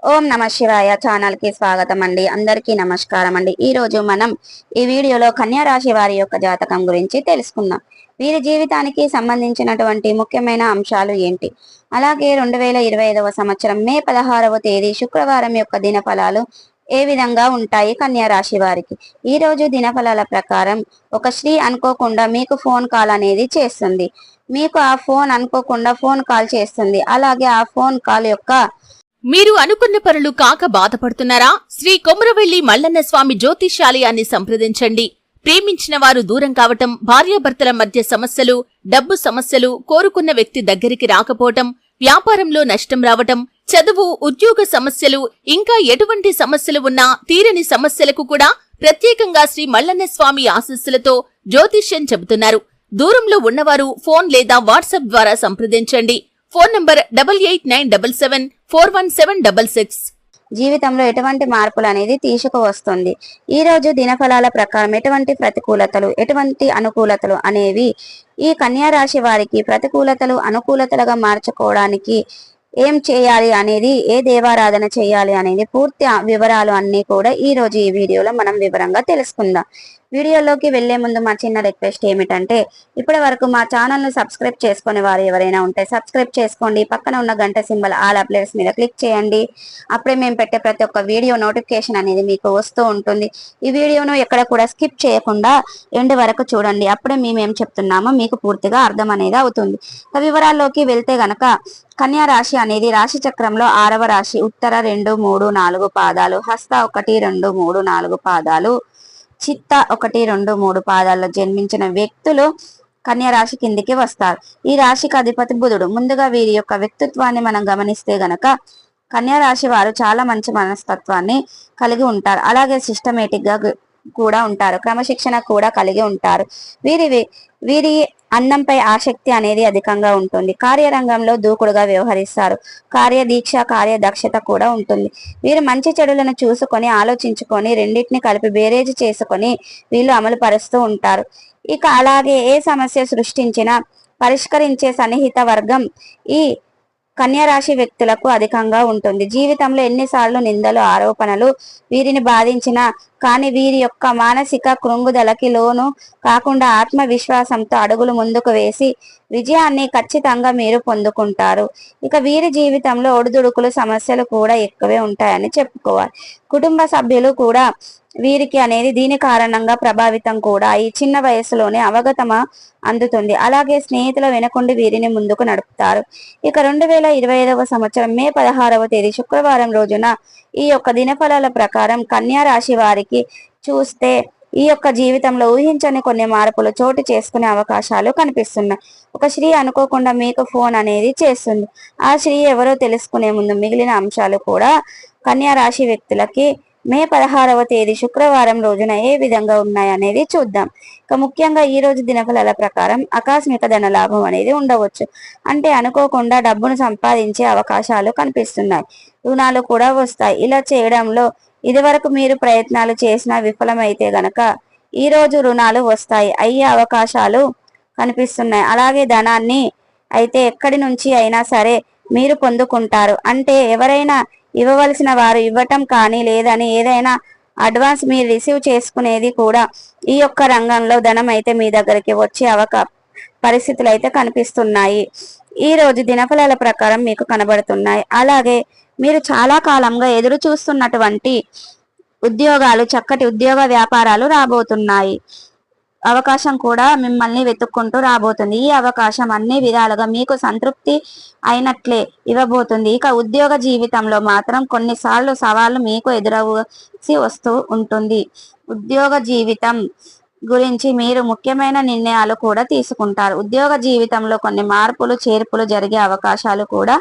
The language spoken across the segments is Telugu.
ఓం నమ శివాయ ఛానల్ కి స్వాగతం అండి. అందరికీ నమస్కారం అండి. ఈ రోజు మనం ఈ వీడియోలో కన్యా రాశి వారి యొక్క జాతకం గురించి తెలుసుకుందాం. వీరి జీవితానికి సంబంధించినటువంటి ముఖ్యమైన అంశాలు ఏంటి, అలాగే 2025వ సంవత్సరం మే 16వ తేదీ శుక్రవారం యొక్క దినఫలాలు ఏ విధంగా ఉంటాయి కన్యా రాశి వారికి. ఈ రోజు దినఫలాల ప్రకారం ఒక స్త్రీ అనుకోకుండా మీకు ఫోన్ కాల్ అనేది చేస్తుంది. మీకు ఆ ఫోన్ అనుకోకుండా ఫోన్ కాల్ చేస్తుంది. అలాగే ఆ ఫోన్ కాల్ యొక్క మీరు అనుకున్న పనులు కాక బాధపడుతున్నారా? శ్రీ కొమురవెల్లి మల్లన్న స్వామి జ్యోతిష్యాలయాన్ని సంప్రదించండి. ప్రేమించిన వారు దూరం కావటం, భార్యాభర్తల మధ్య సమస్యలు, డబ్బు సమస్యలు, కోరుకున్న వ్యక్తి దగ్గరికి రాకపోవటం, వ్యాపారంలో నష్టం రావటం, చదువు, ఉద్యోగ సమస్యలు, ఇంకా ఎటువంటి సమస్యలు ఉన్నా తీరని సమస్యలకు కూడా ప్రత్యేకంగా శ్రీ మల్లన్న స్వామి ఆశీస్సులతో జ్యోతిష్యం చెబుతున్నారు. దూరంలో ఉన్నవారు ఫోన్ లేదా వాట్సాప్ ద్వారా సంప్రదించండి. Phone number 8897741766. జీవితంలో ఎటువంటి మార్పులు అనేది తీసుకువస్తుంది. ఈ రోజు దినఫలాల ప్రకారం ఎటువంటి ప్రతికూలతలు, ఎటువంటి అనుకూలతలు అనేవి ఈ కన్యా రాశి వారికి ప్రతికూలతలు అనుకూలతలుగా మార్చుకోవడానికి ఏం చేయాలి అనేది, ఏ దేవారాధన చేయాలి అనేది పూర్తి వివరాలు అన్ని కూడా ఈ రోజు ఈ వీడియోలో మనం వివరంగా తెలుసుకుందాం. వీడియోలోకి వెళ్లే ముందు మా చిన్న రిక్వెస్ట్ ఏమిటంటే, ఇప్పటి వరకు మా ఛానల్ ను సబ్స్క్రైబ్ చేసుకునే వారు ఎవరైనా ఉంటే సబ్స్క్రైబ్ చేసుకోండి. పక్కన ఉన్న గంట సింబల్ ఆల్ అప్డేట్స్ మీద క్లిక్ చేయండి. అప్పుడే మేము పెట్టే ప్రతి ఒక్క వీడియో నోటిఫికేషన్ అనేది మీకు వస్తూ ఉంటుంది. ఈ వీడియోను ఎక్కడ కూడా స్కిప్ చేయకుండా ఎండ్ వరకు చూడండి. అప్పుడే మేమేం చెప్తున్నామో మీకు పూర్తిగా అర్థం అనేది అవుతుంది. వివరాల్లోకి వెళ్తే గనక కన్యా రాశి అనేది రాశి చక్రంలో 6వ రాశి. ఉత్తర 2, 3, 4 పాదాలు, హస్త 1, 2, 3, 4 పాదాలు, చిత్త 1, 2, 3 పాదాల్లో జన్మించిన వ్యక్తులు కన్యా రాశి కిందికి వస్తారు. ఈ రాశికి అధిపతి బుధుడు. ముందుగా వీరి యొక్క వ్యక్తిత్వాన్ని మనం గమనిస్తే గనక కన్యా రాశి వారు చాలా మంచి మనస్తత్వాన్ని కలిగి ఉంటారు. అలాగే సిస్టమేటిక్ గా కూడా ఉంటారు. క్రమశిక్షణ కూడా కలిగి ఉంటారు. వీరి అన్నంపై ఆసక్తి అనేది అధికంగా ఉంటుంది. కార్యరంగంలో దూకుడుగా వ్యవహరిస్తారు. కార్యదీక్ష, కార్యదక్షత కూడా ఉంటుంది. వీరు మంచి చెడులను చూసుకొని ఆలోచించుకొని రెండింటిని కలిపి బేరేజ్ చేసుకొని వీళ్ళు అమలు పరుస్తూ ఉంటారు. ఇక అలాగే ఏ సమస్య సృష్టించినా పరిష్కరించే సన్నిహిత వర్గం ఈ కన్యా రాశి వ్యక్తులకు అధికంగా ఉంటుంది. జీవితంలో ఎన్నిసార్లు నిందలు, ఆరోపణలు వీరిని బాధించినా కానీ వీరి యొక్క మానసిక కృంగుదలకి లోను కాకుండా ఆత్మవిశ్వాసంతో అడుగులు ముందుకు వేసి విజయాన్ని ఖచ్చితంగా మీరు పొందుకుంటారు. ఇక వీరి జీవితంలో ఒడిదుడుకులు, సమస్యలు కూడా ఎక్కువే ఉంటాయని చెప్పుకోవాలి. కుటుంబ సభ్యులు కూడా వీరికి అనేది దీని కారణంగా ప్రభావితం కూడా ఈ చిన్న వయసులోనే అవగతమ అందుతుంది. అలాగే స్నేహితుల వెనకుండి వీరిని ముందుకు నడుపుతారు. ఇక 2025వ సంవత్సరం మే 16వ తేదీ శుక్రవారం రోజున ఈ యొక్క దినఫలాల ప్రకారం కన్యా రాశి వారికి చూస్తే ఈ యొక్క జీవితంలో ఊహించని కొన్ని మార్పులు చోటు చేసుకునే అవకాశాలు కనిపిస్తున్నాయి. ఒక స్త్రీ అనుకోకుండా మీకు ఫోన్ అనేది చేస్తుంది. ఆ స్త్రీ ఎవరో తెలుసుకునే ముందు మిగిలిన అంశాలు కూడా కన్యా రాశి వ్యక్తులకి మే 16వ తేదీ శుక్రవారం రోజున ఏ విధంగా ఉన్నాయనేది చూద్దాం. ఇక ముఖ్యంగా ఈ రోజు దినఫలాల ప్రకారం ఆకస్మిక ధన లాభం అనేది ఉండవచ్చు. అంటే అనుకోకుండా డబ్బును సంపాదించే అవకాశాలు కనిపిస్తున్నాయి. రుణాలు కూడా వస్తాయి. ఇలా చేయడంలో ఇదివరకు మీరు ప్రయత్నాలు చేసినా విఫలమైతే గనక ఈ రోజు రుణాలు వస్తాయి, అయ్యే అవకాశాలు కనిపిస్తున్నాయి. అలాగే ధనాన్ని అయితే ఎక్కడి నుంచి అయినా సరే మీరు పొందుకుంటారు. అంటే ఎవరైనా ఇవ్వవలసిన వారు ఇవ్వటం కానీ లేదని ఏదైనా అడ్వాన్స్ మీరు రిసీవ్ చేసుకునేది కూడా ఈ యొక్క రంగంలో ధనం అయితే మీ దగ్గరికి వచ్చే పరిస్థితులు అయితే కనిపిస్తున్నాయి. ఈ రోజు దినఫలాల ప్రకారం మీకు కనబడుతున్నాయి. అలాగే మీరు చాలా కాలంగా ఎదురు చూస్తున్నటువంటి ఉద్యోగాలు, చక్కటి ఉద్యోగ వ్యాపారాలు రాబోతున్నాయి. అవకాశం కూడా మిమ్మల్ని వెతుక్కుంటూ రాబోతుంది. ఈ అవకాశం అన్ని విధాలుగా మీకు సంతృప్తి అయినట్లే ఇవ్వబోతుంది. ఇక ఉద్యోగ జీవితంలో మాత్రం కొన్నిసార్లు సవాళ్లు మీకు ఎదురవసి వస్తూ ఉంటుంది. ఉద్యోగ జీవితం గురించి మీరు ముఖ్యమైన నిర్ణయాలు కూడా తీసుకుంటారు. ఉద్యోగ జీవితంలో కొన్ని మార్పులు, చేర్పులు జరిగే అవకాశాలు కూడా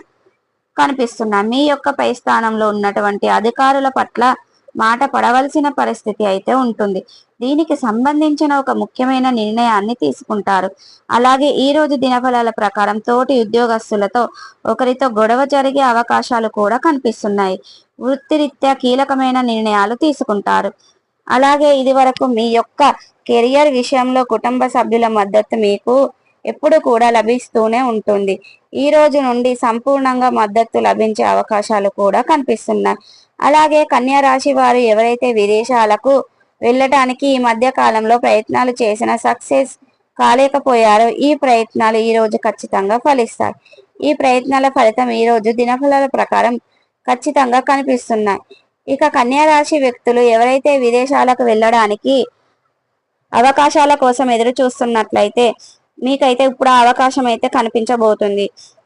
కనిపిస్తున్నాయి. మీ యొక్క పై స్థానంలో ఉన్నటువంటి అధికారుల పట్ల మాట పడవలసిన పరిస్థితి అయితే ఉంటుంది. దీనికి సంబంధించిన ఒక ముఖ్యమైన నిర్ణయాన్ని తీసుకుంటారు. అలాగే ఈ రోజు దినఫలాల ప్రకారం తోటి ఉద్యోగస్తులతో ఒకరితో గొడవ జరిగే అవకాశాలు కూడా కనిపిస్తున్నాయి. వృత్తిరీత్యా కీలకమైన నిర్ణయాలు తీసుకుంటారు. అలాగే ఇది వరకు మీ యొక్క కెరియర్ విషయంలో కుటుంబ సభ్యుల మద్దతు మీకు ఎప్పుడు కూడా లభిస్తూనే ఉంటుంది. ఈ రోజు నుండి సంపూర్ణంగా మద్దతు లభించే అవకాశాలు కూడా కనిపిస్తున్నాయి. అలాగే కన్యా రాశి వారు ఎవరైతే విదేశాలకు వెళ్ళటానికి ఈ మధ్య కాలంలో ప్రయత్నాలు చేసిన సక్సెస్ కాలేకపోయారో ఈ ప్రయత్నాలు ఈ రోజు ఖచ్చితంగా ఫలిస్తాయి. ఈ ప్రయత్నాల ఫలితం ఈ రోజు దినఫలాల ప్రకారం ఖచ్చితంగా కనిపిస్తున్నాయి. ఇక కన్యా రాశి వ్యక్తులు ఎవరైతే విదేశాలకు వెళ్ళడానికి అవకాశాల కోసం ఎదురు చూస్తున్నట్లయితే మీకైతే ఇప్పుడు ఆ అవకాశం అయితే కనిపించబోతుంది.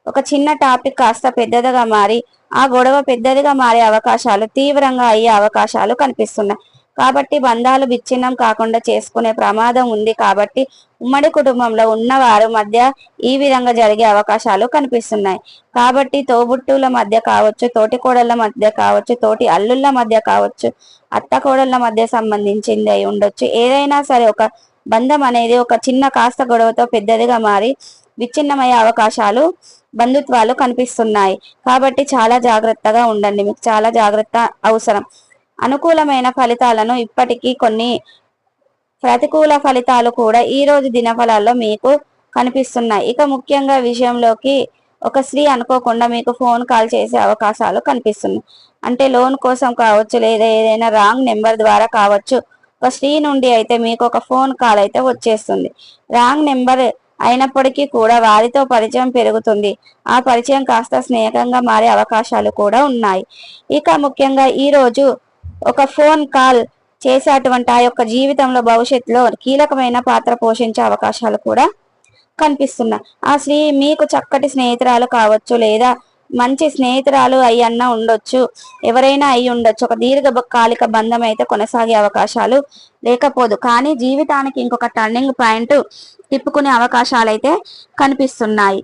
ఒక చిన్న టాపిక్ కాస్త పెద్దదిగా మారి ఆ గొడవ పెద్దదిగా మారే అవకాశాలు, తీవ్రంగా అయ్యే అవకాశాలు కనిపిస్తున్నాయి. కాబట్టి బంధాలు విచ్ఛిన్నం కాకుండా చేసుకునే ప్రమాదం ఉంది. కాబట్టి ఉమ్మడి కుటుంబంలో ఉన్నవారు మధ్య ఈ విధంగా జరిగే అవకాశాలు కనిపిస్తున్నాయి. కాబట్టి తోబుట్టుల మధ్య కావచ్చు, తోటి కోడళ్ల మధ్య కావచ్చు, తోటి అల్లుళ్ళ మధ్య కావచ్చు, అత్త కోడళ్ల మధ్య సంబంధించింది అయి ఉండొచ్చు. ఏదైనా సరే ఒక బంధం అనేది ఒక చిన్న కాస్త గొడవతో పెద్దదిగా మారి విచ్ఛిన్నమయ్యే అవకాశాలు, బంధుత్వాలు కనిపిస్తున్నాయి. కాబట్టి చాలా జాగ్రత్తగా ఉండండి. మీకు చాలా జాగ్రత్త అవసరం. అనుకూలమైన ఫలితాలను ఇప్పటికీ కొన్ని ప్రతికూల ఫలితాలు కూడా ఈ రోజు దినఫలాల్లో మీకు కనిపిస్తున్నాయి. ఇక ముఖ్యంగా విషయంలోకి ఒక స్త్రీ అనుకోకుండా మీకు ఫోన్ కాల్ చేసే అవకాశాలు కనిపిస్తున్నాయి. అంటే లోన్ కోసం కావచ్చు, లేదా ఏదైనా రాంగ్ నెంబర్ ద్వారా కావచ్చు. ఒక స్త్రీ నుండి అయితే మీకు ఒక ఫోన్ కాల్ అయితే వచ్చేస్తుంది. రాంగ్ నెంబర్ అయినప్పటికీ కూడా వారితో పరిచయం పెరుగుతుంది. ఆ పరిచయం కాస్త స్నేహంగా మారే అవకాశాలు కూడా ఉన్నాయి. ఇక ముఖ్యంగా ఈ రోజు ఒక ఫోన్ కాల్ చేసేటువంటి ఆ యొక్క జీవితంలో భవిష్యత్తులో కీలకమైన పాత్ర పోషించే అవకాశాలు కూడా కనిపిస్తున్నాయి. ఆ స్త్రీ మీకు చక్కటి స్నేహితురాలు కావచ్చు, లేదా మంచి స్నేహితురాలు అయ్యన్నా ఉండొచ్చు, ఎవరైనా అయి ఉండొచ్చు. ఒక దీర్ఘకాలిక బంధం అయితే కొనసాగే అవకాశాలు లేకపోదు. కానీ జీవితానికి ఇంకొక టర్నింగ్ పాయింట్ తిప్పుకునే అవకాశాలు అయితే కనిపిస్తున్నాయి.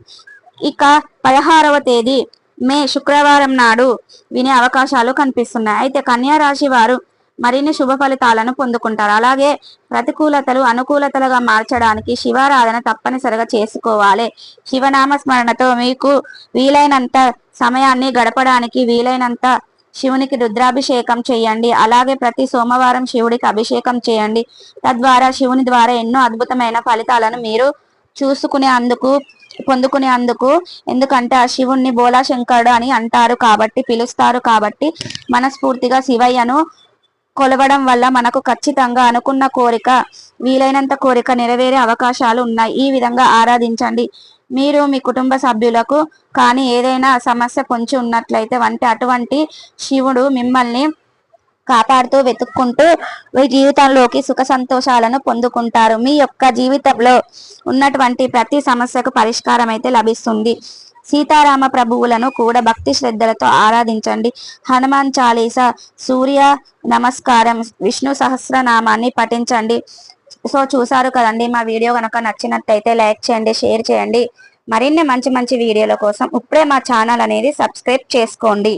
ఇక 16వ తేదీ మే శుక్రవారం నాడు వినే అవకాశాలు కనిపిస్తున్నాయి. అయితే కన్యా రాశి వారు మరిన్ని శుభ ఫలితాలను పొందుకుంటారు. అలాగే ప్రతికూలతలు అనుకూలతలుగా మార్చడానికి శివారాధన తప్పనిసరిగా చేసుకోవాలి. శివనామ స్మరణతో మీకు వీలైనంత సమయాన్ని గడపడానికి వీలైనంత శివునికి రుద్రాభిషేకం చేయండి. అలాగే ప్రతి సోమవారం శివుడికి అభిషేకం చేయండి. తద్వారా శివుని ద్వారా ఎన్నో అద్భుతమైన ఫలితాలను మీరు పొందుకునేందుకు ఎందుకంటే ఆ శివుణ్ణి బోలా శంకరుడు అని అంటారు కాబట్టి, పిలుస్తారు కాబట్టి మనస్ఫూర్తిగా శివయ్యను కొలవడం వల్ల మనకు ఖచ్చితంగా అనుకున్న కోరిక, వీలైనంత కోరిక నెరవేరే అవకాశాలు ఉన్నాయి. ఈ విధంగా ఆరాధించండి. మీరు మీ కుటుంబ సభ్యులకు కానీ ఏదైనా సమస్య పొంచి ఉన్నట్లయితే అటువంటి శివుడు మిమ్మల్ని కాపాడుతూ వెతుక్కుంటూ మీ జీవితంలోకి సుఖ సంతోషాలను పొందుకుంటారు. మీ యొక్క జీవితంలో ఉన్నటువంటి ప్రతి సమస్యకు పరిష్కారం అయితే లభిస్తుంది. సీతారామ ప్రభువులను కూడా భక్తి శ్రద్ధలతో ఆరాధించండి. హనుమాన్ చాలీసా, సూర్య నమస్కారం, విష్ణు సహస్రనామాన్ని పఠించండి. సో చూసారు కదండి, మా వీడియో కనుక నచ్చినట్టయితే లైక్ చేయండి, షేర్ చేయండి. మరిన్ని మంచి మంచి వీడియోల కోసం ఇప్పుడే మా ఛానల్ అనేది సబ్స్క్రైబ్ చేసుకోండి.